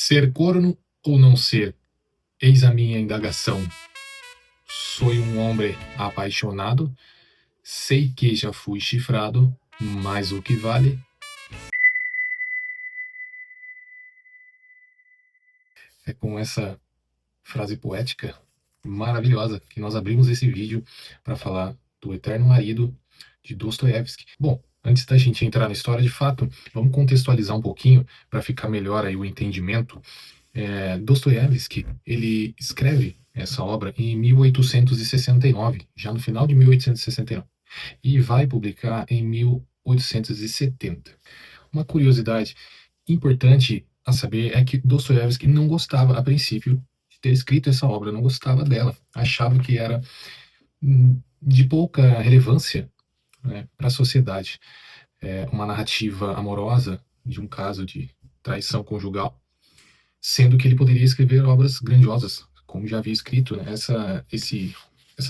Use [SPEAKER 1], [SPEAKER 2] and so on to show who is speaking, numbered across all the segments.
[SPEAKER 1] Ser corno ou não ser? Eis a minha indagação. Sou um homem apaixonado, sei que já fui chifrado, mas o que vale? É com essa frase poética maravilhosa que nós abrimos esse vídeo para falar do Eterno Marido de Dostoiévski. Bom, antes da gente entrar na história de fato, vamos contextualizar um pouquinho para ficar melhor aí o entendimento. Dostoiévski, ele escreve essa obra em 1869, já no final de 1869, e vai publicar em 1870. Uma curiosidade importante a saber é que Dostoiévski não gostava, a princípio, de ter escrito essa obra, não gostava dela, achava que era de pouca relevância, né, para a sociedade. Uma narrativa amorosa de um caso de traição conjugal, sendo que ele poderia escrever obras grandiosas, como já havia escrito, né? Essa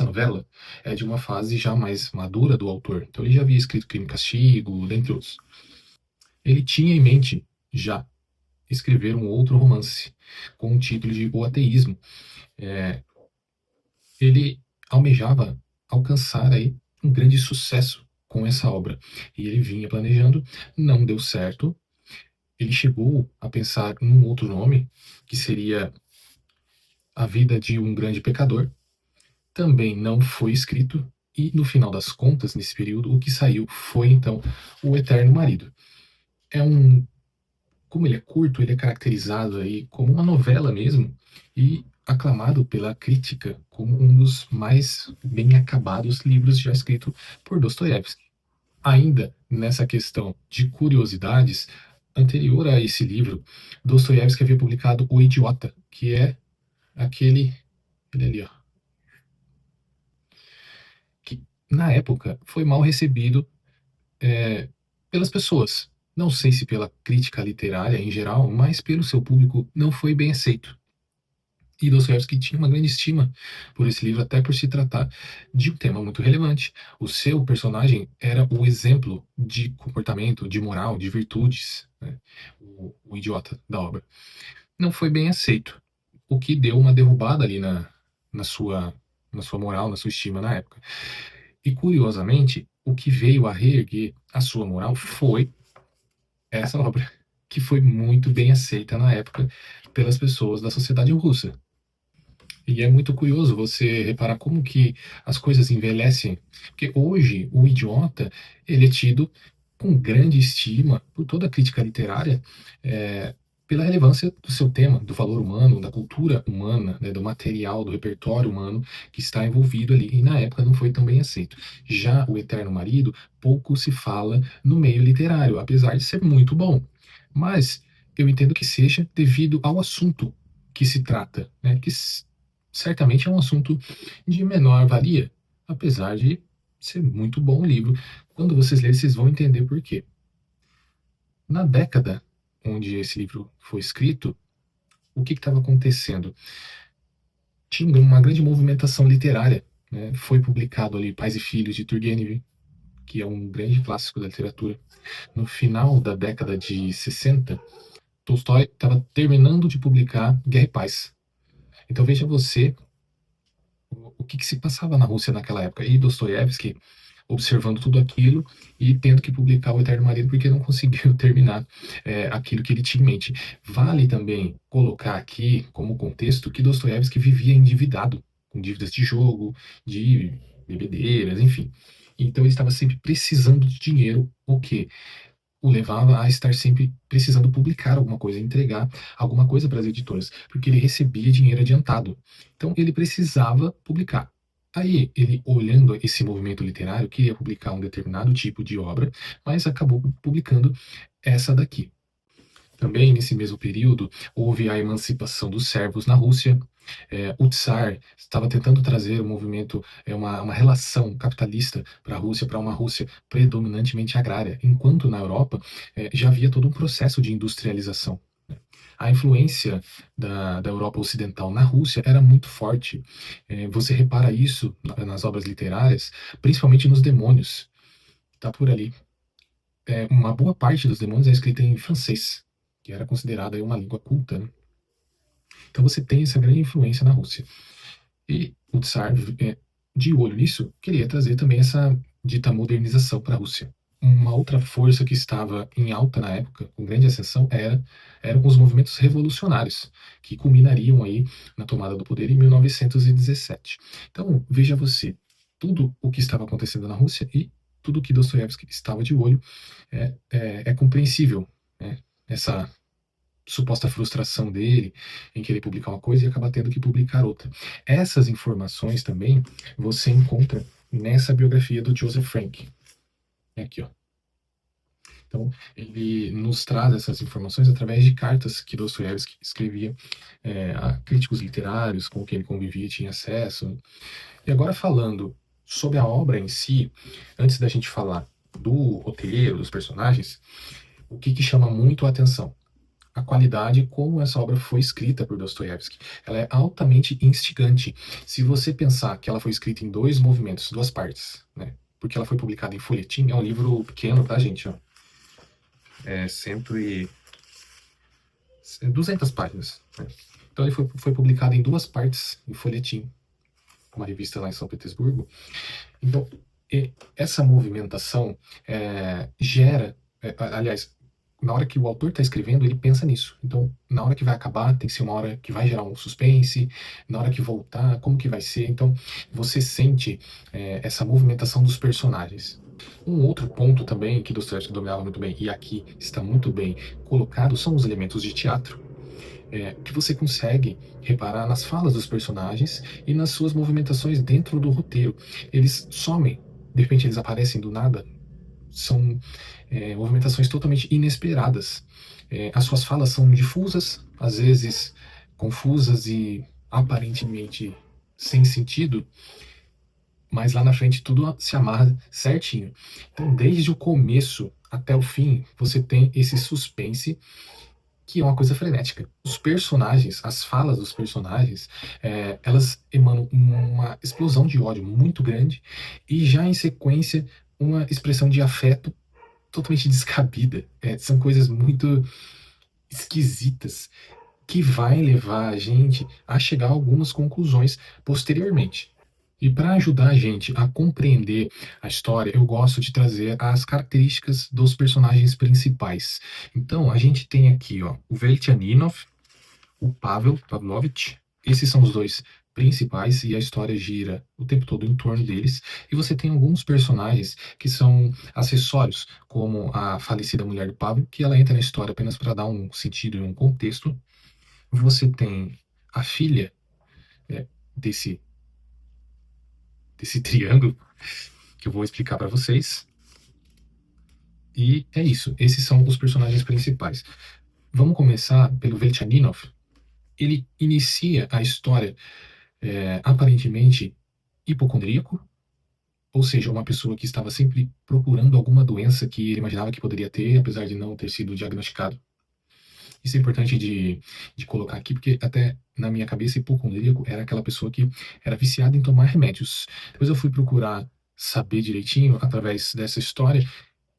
[SPEAKER 1] novela é de uma fase já mais madura do autor, então ele já havia escrito Crime e Castigo, dentre outros. Ele tinha em mente já escrever um outro romance com o título de O Ateísmo. Ele almejava alcançar aí um grande sucesso com essa obra, e ele vinha planejando, não deu certo. Ele chegou a pensar num outro nome, que seria A Vida de um Grande Pecador. Também não foi escrito, e no final das contas, nesse período, o que saiu foi então O Eterno Marido. Como ele é curto, ele é caracterizado aí como uma novela mesmo, e aclamado pela crítica como um dos mais bem acabados livros já escritos por Dostoiévski. Ainda nessa questão de curiosidades, anterior a esse livro, Dostoiévski havia publicado O Idiota, que é ele ali, ó, que na época foi mal recebido pelas pessoas. Não sei se pela crítica literária em geral, mas pelo seu público não foi bem aceito. E Dostoiévski tinha uma grande estima por esse livro, até por se tratar de um tema muito relevante. O seu personagem era o exemplo de comportamento, de moral, de virtudes, né? O idiota da obra. Não foi bem aceito, o que deu uma derrubada ali na sua moral, na sua estima na época. E curiosamente, o que veio a reerguer a sua moral foi essa obra, que foi muito bem aceita na época pelas pessoas da sociedade russa. E é muito curioso você reparar como que as coisas envelhecem, porque hoje o idiota ele é tido com grande estima por toda a crítica literária, pela relevância do seu tema, do valor humano, da cultura humana, né, do material, do repertório humano que está envolvido ali. E na época não foi tão bem aceito. Já o Eterno Marido, pouco se fala no meio literário, apesar de ser muito bom. Mas eu entendo que seja devido ao assunto que se trata, né, que certamente é um assunto de menor valia, apesar de ser muito bom o livro. Quando vocês lerem, vocês vão entender por quê. Na década onde esse livro foi escrito, o que estava acontecendo? Tinha uma grande movimentação literária, né? Foi publicado ali Pais e Filhos de Turgenev, que é um grande clássico da literatura. No final da década de 60, Tolstói estava terminando de publicar Guerra e Paz. Então veja você o que se passava na Rússia naquela época. E Dostoiévski observando tudo aquilo e tendo que publicar O Eterno Marido porque não conseguiu terminar aquilo que ele tinha em mente. Vale também colocar aqui como contexto que Dostoiévski vivia endividado, com dívidas de jogo, de bebedeiras, enfim. Então ele estava sempre precisando de dinheiro, o que o levava a estar sempre precisando publicar alguma coisa, entregar alguma coisa para as editoras, porque ele recebia dinheiro adiantado. Então ele precisava publicar. Aí ele, olhando esse movimento literário, queria publicar um determinado tipo de obra, mas acabou publicando essa daqui. Também, nesse mesmo período, houve a emancipação dos servos na Rússia. O Tsar estava tentando trazer um movimento, uma relação capitalista para a Rússia, para uma Rússia predominantemente agrária, enquanto na Europa já havia todo um processo de industrialização. A influência da Europa Ocidental na Rússia era muito forte. Você repara isso nas obras literárias, principalmente nos Demônios. Está por ali. Uma boa parte dos Demônios é escrita em francês, que era considerada uma língua culta, né? Então você tem essa grande influência na Rússia. E o Tsar, de olho nisso, queria trazer também essa dita modernização para a Rússia. Uma outra força que estava em alta na época, com grande ascensão, eram os movimentos revolucionários, que culminariam aí na tomada do poder em 1917. Então, veja você, tudo o que estava acontecendo na Rússia e tudo o que Dostoiévski estava de olho é compreensível, né? Essa suposta frustração dele em querer publicar uma coisa e acabar tendo que publicar outra. Essas informações também você encontra nessa biografia do Joseph Frank. Aqui, ó. Então, ele nos traz essas informações através de cartas que Dostoiévski escrevia a críticos literários com quem ele convivia e tinha acesso. E agora falando sobre a obra em si, antes da gente falar do roteiro, dos personagens, o que chama muito a atenção? A qualidade como essa obra foi escrita por Dostoiévski. Ela é altamente instigante. Se você pensar que ela foi escrita em dois movimentos, duas partes, né? Porque ela foi publicada em folhetim, é um livro pequeno, tá, gente? Ó. É 200 páginas. Né? Então ele foi publicado em duas partes em folhetim, uma revista lá em São Petersburgo. Então, essa movimentação gera, aliás, na hora que o autor está escrevendo, ele pensa nisso. Então, na hora que vai acabar, tem que ser uma hora que vai gerar um suspense, na hora que voltar, como que vai ser. Então, você sente essa movimentação dos personagens. Um outro ponto também que Dostoiévski dominava muito bem, e aqui está muito bem colocado, são os elementos de teatro. Que você consegue reparar nas falas dos personagens e nas suas movimentações dentro do roteiro. Eles somem, de repente eles aparecem do nada, são movimentações totalmente inesperadas. As suas falas são difusas, às vezes confusas e aparentemente sem sentido, mas lá na frente tudo se amarra certinho. Então, desde o começo até o fim, você tem esse suspense que é uma coisa frenética. Os personagens, as falas dos personagens, elas emanam uma explosão de ódio muito grande e já em sequência uma expressão de afeto totalmente descabida. São coisas muito esquisitas que vai levar a gente a chegar a algumas conclusões posteriormente. E para ajudar a gente a compreender a história, eu gosto de trazer as características dos personagens principais. Então, a gente tem aqui ó, o Veltyaninov, o Pavel Pavlovich. Esses são os dois principais e a história gira o tempo todo em torno deles. E você tem alguns personagens que são acessórios, como a falecida mulher do Pavel, que ela entra na história apenas para dar um sentido e um contexto. Você tem a filha desse triângulo que eu vou explicar para vocês. E é isso. Esses são os personagens principais. Vamos começar pelo Veltyaninov. Ele inicia a história aparentemente hipocondríaco, ou seja, uma pessoa que estava sempre procurando alguma doença que ele imaginava que poderia ter, apesar de não ter sido diagnosticado. Isso é importante de colocar aqui, porque até na minha cabeça, hipocondríaco era aquela pessoa que era viciada em tomar remédios. Depois eu fui procurar saber direitinho através dessa história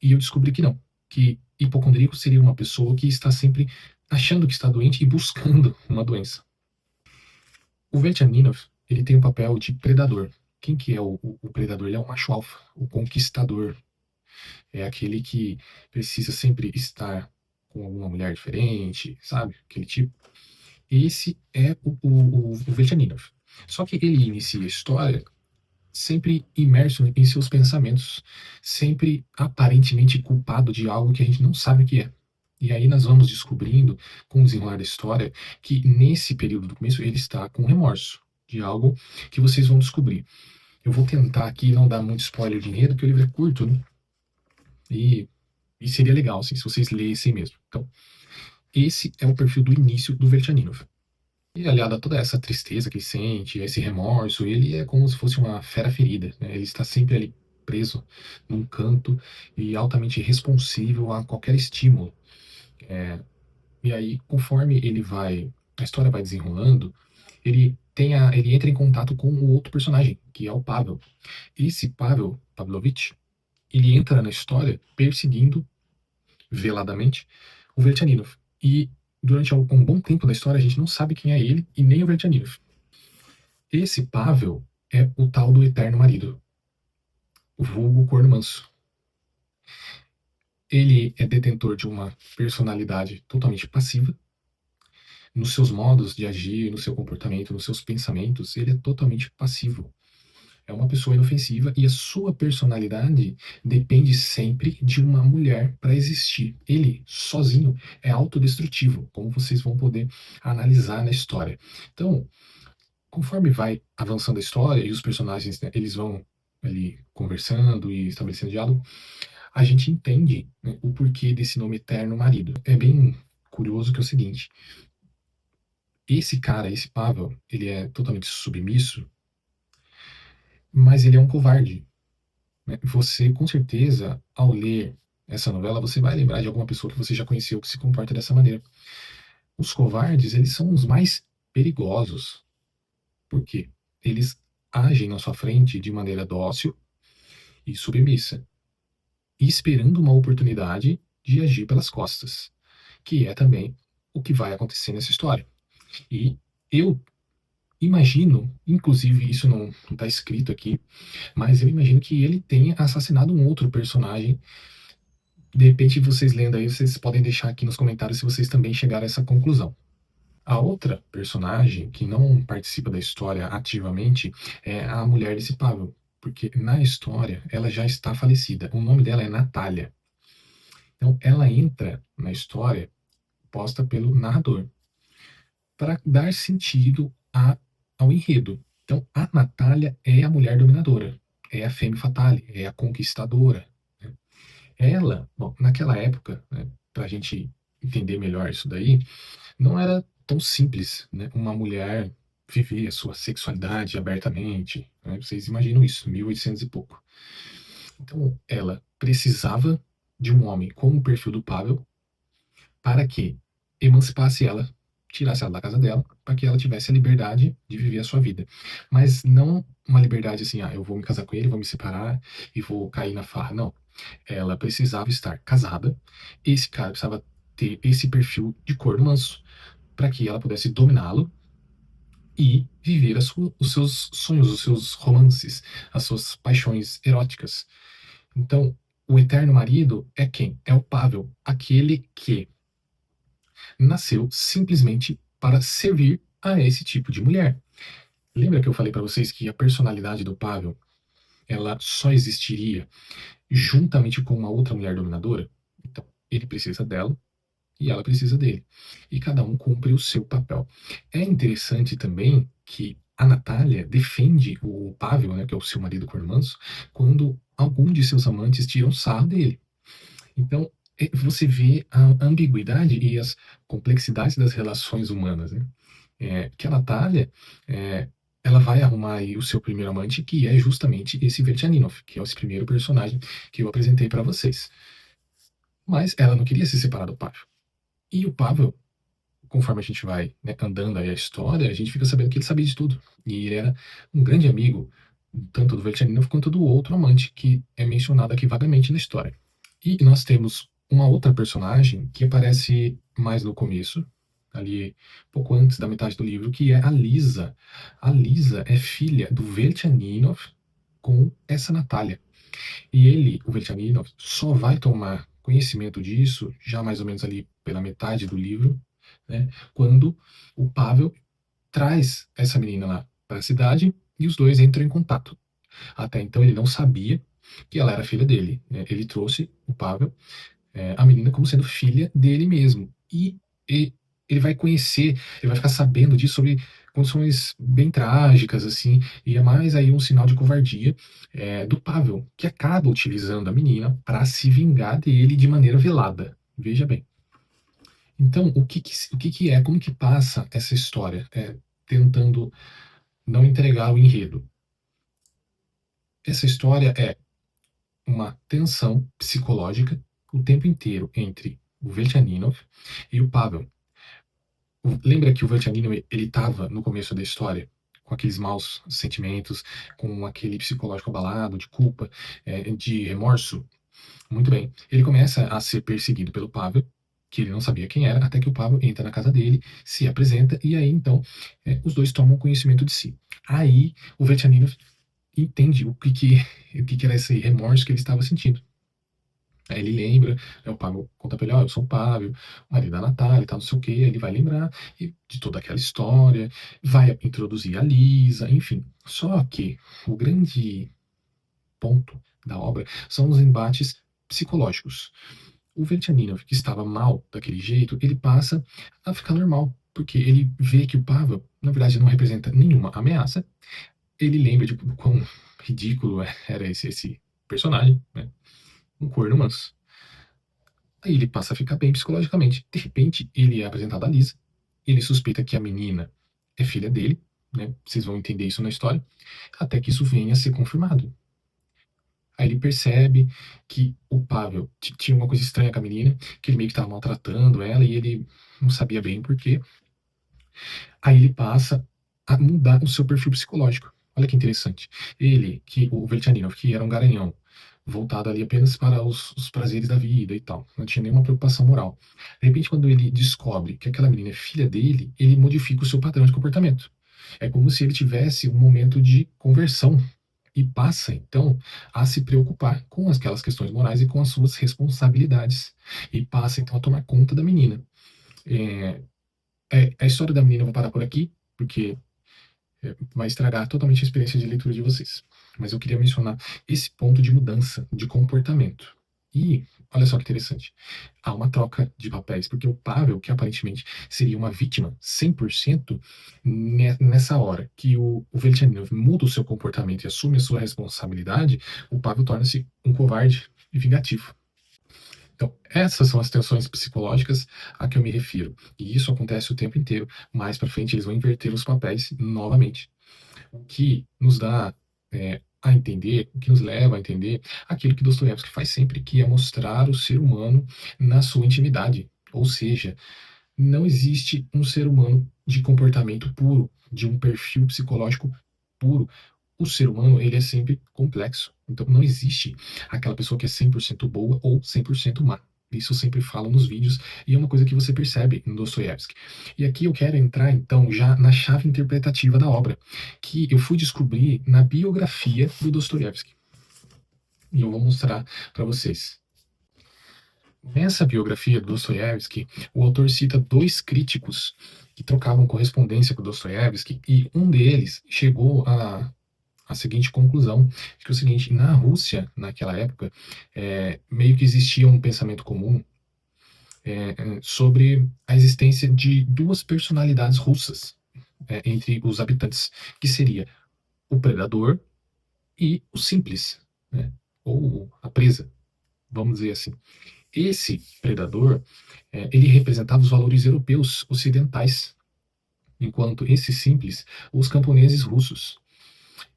[SPEAKER 1] e eu descobri que não, que hipocondríaco seria uma pessoa que está sempre achando que está doente e buscando uma doença. O Veltyaninov, ele tem o papel de predador. Quem que é o predador? Ele é o macho alfa, o conquistador. É aquele que precisa sempre estar com alguma mulher diferente, sabe? Aquele tipo. Esse é o Veltyaninov. Só que ele inicia a história sempre imerso em seus pensamentos, sempre aparentemente culpado de algo que a gente não sabe o que é. E aí nós vamos descobrindo, com o desenrolar da história, que nesse período do começo ele está com remorso de algo que vocês vão descobrir. Eu vou tentar aqui não dar muito spoiler de enredo, porque o livro é curto, né? E seria legal, assim, se vocês lessem mesmo. Então, esse é o perfil do início do Veltyaninov. E aliado a toda essa tristeza que ele sente, esse remorso, ele é como se fosse uma fera ferida, né? Ele está sempre ali preso num canto e altamente responsível a qualquer estímulo. E aí, conforme a história vai desenrolando, ele entra em contato com o outro personagem, que é o Pavel. Esse Pavel Pavlovich, ele entra na história perseguindo veladamente o Veltyaninov. E durante um bom tempo da história, a gente não sabe quem é ele e nem o Vertianino. Esse Pavel é o tal do Eterno Marido, o vulgo Corno Manso. Ele é detentor de uma personalidade totalmente passiva. Nos seus modos de agir, no seu comportamento, nos seus pensamentos, ele é totalmente passivo. É uma pessoa inofensiva e a sua personalidade depende sempre de uma mulher para existir. Ele, sozinho, é autodestrutivo, como vocês vão poder analisar na história. Então, conforme vai avançando a história e os personagens, né, eles vão ali conversando e estabelecendo diálogo, a gente entende, né, o porquê desse nome Eterno Marido. É bem curioso que é o seguinte: esse cara, esse Pavel, ele é totalmente submisso, mas ele é um covarde, né? Você, com certeza, ao ler essa novela, você vai lembrar de alguma pessoa que você já conheceu que se comporta dessa maneira. Os covardes, eles são os mais perigosos. Por quê? Eles agem na sua frente de maneira dócil e submissa, e esperando uma oportunidade de agir pelas costas, que é também o que vai acontecer nessa história. E eu imagino, inclusive isso não está escrito aqui, mas eu imagino que ele tenha assassinado um outro personagem. De repente, vocês lendo aí, vocês podem deixar aqui nos comentários se vocês também chegaram a essa conclusão. A outra personagem que não participa da história ativamente é a mulher desse Pavel, porque na história ela já está falecida. O nome dela é Natália. Então ela entra na história posta pelo narrador para dar sentido ao enredo. Então a Natália é a mulher dominadora, é a femme fatale, é a conquistadora, né? Ela, bom, naquela época, né, para a gente entender melhor isso daí, não era tão simples, né, uma mulher viver a sua sexualidade abertamente, né? Vocês imaginam isso, 1800 e pouco. Então, ela precisava de um homem com o perfil do Pavel para que emancipasse ela, tirasse ela da casa dela, para que ela tivesse a liberdade de viver a sua vida. Mas não uma liberdade assim, eu vou me casar com ele, vou me separar e vou cair na farra. Não. Ela precisava estar casada, esse cara precisava ter esse perfil de corno manso, para que ela pudesse dominá-lo e viver os seus sonhos, os seus romances, as suas paixões eróticas. Então, o eterno marido é quem? É o Pavel, aquele que nasceu simplesmente para servir a esse tipo de mulher. Lembra que eu falei para vocês que a personalidade do Pavel, ela só existiria juntamente com uma outra mulher dominadora? Então, ele precisa dela e ela precisa dele. E cada um cumpre o seu papel. É interessante também que a Natália defende o Pavel, né, que é o seu marido Cormanso, quando algum de seus amantes tiram sarro dele. Então, você vê a ambiguidade e as complexidades das relações humanas, né? Que a Natália, é, ela vai arrumar aí o seu primeiro amante, que é justamente esse Vertianinov, que é esse primeiro personagem que eu apresentei para vocês. Mas ela não queria se separar do Pavel. E o Pavel, conforme a gente vai, né, andando aí a história, a gente fica sabendo que ele sabia de tudo. E ele era um grande amigo, tanto do Vertianinov quanto do outro amante, que é mencionado aqui vagamente na história. E nós temos uma outra personagem que aparece mais no começo, ali pouco antes da metade do livro, que é a Lisa. A Lisa é filha do Vertianinov com essa Natália. E ele, o Vertianinov, só vai tomar conhecimento disso já mais ou menos ali pela metade do livro, né, quando o Pavel traz essa menina lá para a cidade e os dois entram em contato. Até então ele não sabia que ela era filha dele, né? Ele trouxe o Pavel, a menina, como sendo filha dele mesmo. E ele vai conhecer, ele vai ficar sabendo disso sobre condições bem trágicas, assim, e é mais aí um sinal de covardia do Pavel, que acaba utilizando a menina para se vingar dele de maneira velada. Veja bem. Então, o que é, como que passa essa história, tentando não entregar o enredo? Essa história é uma tensão psicológica o tempo inteiro entre o Veltchaninov e o Pavel. Lembra que o Veltchaninov ele estava no começo da história com aqueles maus sentimentos, com aquele psicológico abalado, de culpa, de remorso? Muito bem. Ele começa a ser perseguido pelo Pavel que ele não sabia quem era, até que o Pavel entra na casa dele, se apresenta, e aí então os dois tomam conhecimento de si. Aí o Verchaninov entende o que era esse remorso que ele estava sentindo. Aí ele lembra, o Pavel conta pra ele, ó, eu sou o Pavel, o marido da Natália e tal, não sei o quê, ele vai lembrar de toda aquela história, vai introduzir a Lisa, enfim. Só que o grande ponto da obra são os embates psicológicos. O Verchaninov, que estava mal daquele jeito, ele passa a ficar normal, porque ele vê que o Pavel, na verdade, não representa nenhuma ameaça. Ele lembra de quão ridículo era esse personagem, né? Um corno manso. Aí ele passa a ficar bem psicologicamente. De repente, ele é apresentado a Lisa. Ele suspeita que a menina é filha dele, né? Vocês vão entender isso na história. Até que isso venha a ser confirmado. Aí ele percebe que o Pavel tinha uma coisa estranha com a menina, que ele meio que estava maltratando ela e ele não sabia bem por quê. Aí ele passa a mudar o seu perfil psicológico. Olha que interessante. Ele, que o Verchaninov, que era um garanhão, voltado ali apenas para os prazeres da vida e tal, não tinha nenhuma preocupação moral. De repente, quando ele descobre que aquela menina é filha dele, ele modifica o seu padrão de comportamento. É como se ele tivesse um momento de conversão e passa, então, a se preocupar com aquelas questões morais e com as suas responsabilidades. E passa, então, a tomar conta da menina. É, a história da menina eu vou parar por aqui, porque vai estragar totalmente a experiência de leitura de vocês. Mas eu queria mencionar esse ponto de mudança de comportamento. E, olha só que interessante, há uma troca de papéis, porque o Pavel, que aparentemente seria uma vítima 100%, nessa hora que o Velchanov muda o seu comportamento e assume a sua responsabilidade, o Pavel torna-se um covarde e vingativo. Então, essas são as tensões psicológicas a que eu me refiro. E isso acontece o tempo inteiro. Mais para frente, eles vão inverter os papéis novamente. O que nos dá a entender, o que nos leva a entender aquilo que Dostoiévski faz sempre, que é mostrar o ser humano na sua intimidade. Ou seja, não existe um ser humano de comportamento puro, de um perfil psicológico puro. O ser humano, ele é sempre complexo. Então, não existe aquela pessoa que é 100% boa ou 100% má. Isso eu sempre falo nos vídeos e é uma coisa que você percebe em Dostoiévski. E aqui eu quero entrar, então, já na chave interpretativa da obra, que eu fui descobrir na biografia do Dostoiévski. E eu vou mostrar para vocês. Nessa biografia do Dostoiévski, o autor cita dois críticos que trocavam correspondência com Dostoiévski e um deles chegou a seguinte conclusão, que é o seguinte, na Rússia, naquela época, meio que existia um pensamento comum sobre a existência de duas personalidades russas entre os habitantes, que seria o predador e o simples, né? Ou a presa, vamos dizer assim. Esse predador, ele representava os valores europeus ocidentais, enquanto esse simples, os camponeses russos.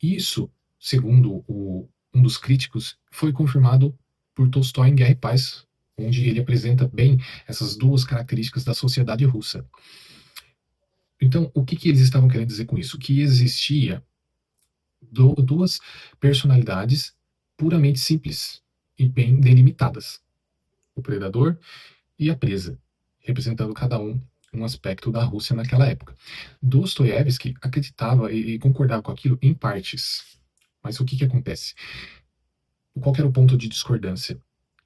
[SPEAKER 1] Isso, segundo um dos críticos, foi confirmado por Tolstói em Guerra e Paz, onde ele apresenta bem essas duas características da sociedade russa. Então, o que eles estavam querendo dizer com isso? Que existia duas personalidades puramente simples e bem delimitadas: o predador e a presa, representando cada um aspecto da Rússia naquela época. Dostoiévski acreditava e concordava com aquilo em partes. Mas o que acontece? Qual era o ponto de discordância?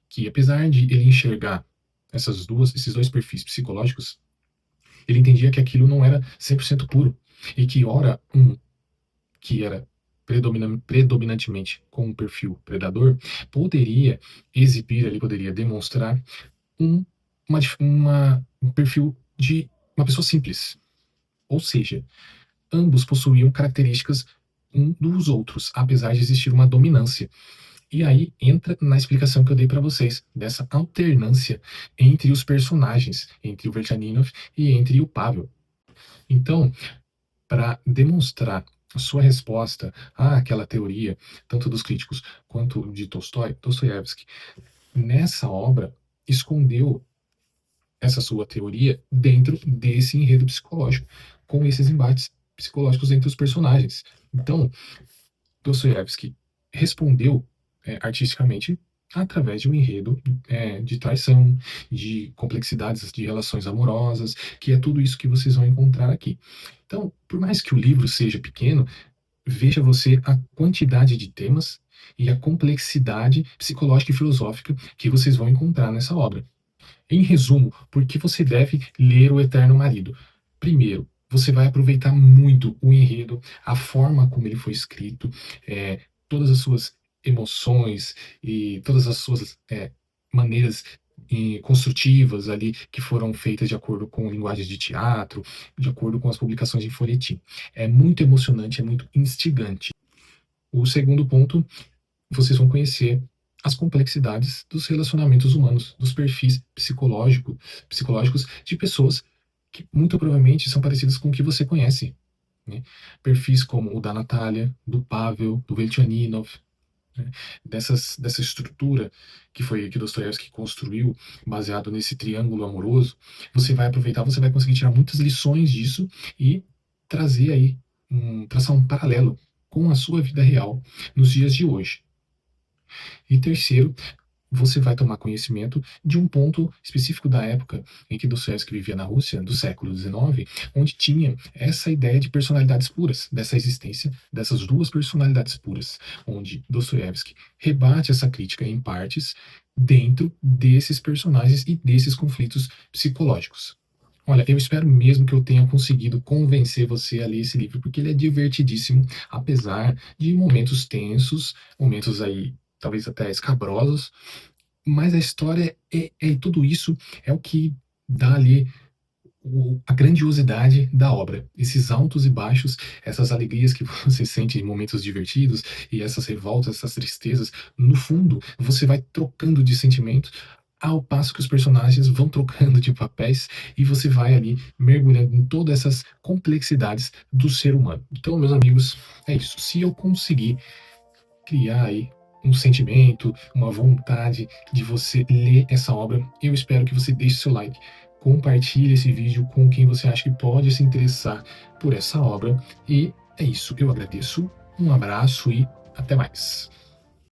[SPEAKER 1] Que apesar de ele enxergar esses dois perfis psicológicos, ele entendia que aquilo não era 100% puro. E que, ora, um que era predominantemente com um perfil predador, poderia exibir ali, poderia demonstrar um, um perfil de uma pessoa simples. Ou seja, ambos possuíam características um dos outros, apesar de existir uma dominância. E aí entra na explicação que eu dei para vocês, dessa alternância entre os personagens, entre o Verchaninov e entre o Pavel. Então, para demonstrar a sua resposta àquela teoria, tanto dos críticos quanto de Dostoiévski, nessa obra escondeu essa sua teoria dentro desse enredo psicológico, com esses embates psicológicos entre os personagens. Então, Dostoiévski respondeu artisticamente através de um enredo de traição, de complexidades de relações amorosas, que é tudo isso que vocês vão encontrar aqui. Então, por mais que o livro seja pequeno, veja você a quantidade de temas e a complexidade psicológica e filosófica que vocês vão encontrar nessa obra. Em resumo, por que você deve ler O Eterno Marido? Primeiro, você vai aproveitar muito o enredo, a forma como ele foi escrito, todas as suas emoções e todas as suas maneiras construtivas ali que foram feitas de acordo com linguagens de teatro, de acordo com as publicações em folhetim. É muito emocionante, é muito instigante. O segundo ponto, vocês vão conhecer as complexidades dos relacionamentos humanos, dos perfis psicológicos de pessoas que muito provavelmente são parecidas com o que você conhece. Né? Perfis como o da Natália, do Pavel, do Veltchaninov, né? Dessa estrutura que Dostoiévski construiu, baseado nesse triângulo amoroso, você vai aproveitar, você vai conseguir tirar muitas lições disso e trazer aí, traçar um paralelo com a sua vida real nos dias de hoje. E terceiro, você vai tomar conhecimento de um ponto específico da época em que Dostoiévski vivia na Rússia, do século XIX, onde tinha essa ideia de personalidades puras, dessa existência dessas duas personalidades puras, onde Dostoiévski rebate essa crítica em partes dentro desses personagens e desses conflitos psicológicos. Olha, eu espero mesmo que eu tenha conseguido convencer você a ler esse livro, porque ele é divertidíssimo, apesar de momentos tensos, momentos aí talvez até escabrosos, mas a história tudo isso é o que dá ali a grandiosidade da obra, esses altos e baixos, essas alegrias que você sente em momentos divertidos e essas revoltas, essas tristezas, no fundo você vai trocando de sentimento ao passo que os personagens vão trocando de papéis e você vai ali mergulhando em todas essas complexidades do ser humano. Então, meus amigos, é isso. Se eu conseguir criar aí um sentimento, uma vontade de você ler essa obra, eu espero que você deixe seu like, compartilhe esse vídeo com quem você acha que pode se interessar por essa obra. E é isso, eu agradeço, um abraço e até mais.